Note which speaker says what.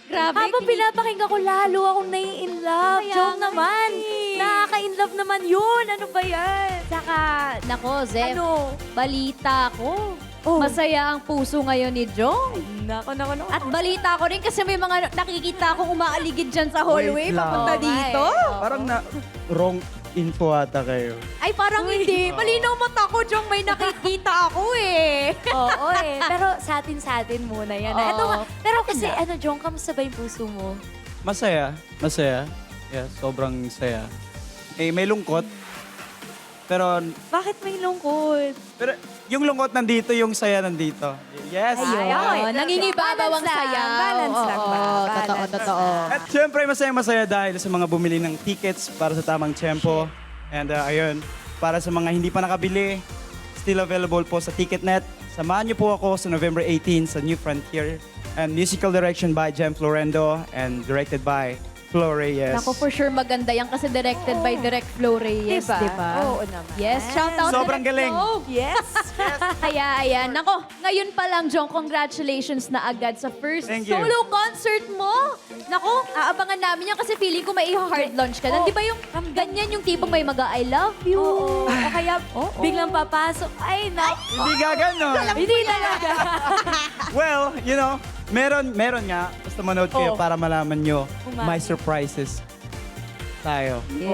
Speaker 1: Grabe.
Speaker 2: Habang pinapakinggan ko, lalo akong nai-inlove.
Speaker 1: Kaya
Speaker 2: Jong
Speaker 1: nga
Speaker 2: naman.
Speaker 1: eh.
Speaker 2: Nakaka-inlove naman yun. Ano ba yan?
Speaker 1: Saka, nako, Zef,
Speaker 2: Ano?
Speaker 1: balita ko.
Speaker 2: Oh.
Speaker 1: Masaya ang puso ngayon ni Jong.
Speaker 2: Nako.
Speaker 1: At balita ko rin kasi may mga nakikita akong umaaligid dyan sa hallway
Speaker 3: Wait lang.
Speaker 1: papunta dito.
Speaker 3: Parang na wrong info ata kayo.
Speaker 1: Ay, parang hindi. Malinaw mata ko, Jong. May nakikita ako eh.
Speaker 2: Oo eh. Pero sa atin muna yan.
Speaker 1: Oo.
Speaker 2: Eto nga. Pero
Speaker 1: Atin
Speaker 2: kasi,
Speaker 1: na.
Speaker 2: Jong, kamusta ba yung puso mo?
Speaker 3: Masaya. Yeah, sobrang saya. Eh, may lungkot. Pero
Speaker 2: Bakit may lungkot?
Speaker 3: yung lungkot nandito, yung saya nandito. Yes.
Speaker 1: Ayun. Nangingibabaw ang
Speaker 2: Balance lang,
Speaker 1: saya.
Speaker 2: balance lang ba?
Speaker 1: Oo,
Speaker 2: Balance
Speaker 1: totoo.
Speaker 3: At syempre, masaya dahil sa mga bumili ng tickets para sa tamang tempo. And ayun, para sa mga hindi pa nakabili, still available po sa Ticketnet. Samahan niyo po ako sa November 18 sa New Frontier. And musical direction by Jem Florendo and directed by Flo Reyes.
Speaker 1: Ako for sure maganda yan kasi directed by Direct Flo Reyes,
Speaker 2: Diba?
Speaker 1: di ba?
Speaker 2: Oo naman.
Speaker 1: Yes, shout out
Speaker 3: Sobrang
Speaker 1: Direct
Speaker 3: galing.
Speaker 1: Flo.
Speaker 2: Yes.
Speaker 1: Kaya ayan, nako, ngayon pa lang, Jong, congratulations na agad sa first
Speaker 3: Thank you.
Speaker 1: solo concert mo. Nako, aabangan namin yan kasi feeling ko may hard launch ka.
Speaker 2: Oh.
Speaker 1: Di ba yung ganyan yung tipong may mag-I love you?
Speaker 2: Oo. O kaya
Speaker 1: Oo.
Speaker 2: biglang papasok. Ay, na.
Speaker 3: Hindi gaganon.
Speaker 2: Hindi talaga.
Speaker 3: Well, you know, meron nga. Basta manood kayo
Speaker 2: Oh.
Speaker 3: para malaman nyo
Speaker 2: Umami.
Speaker 3: may surprises tayo.
Speaker 1: Yes.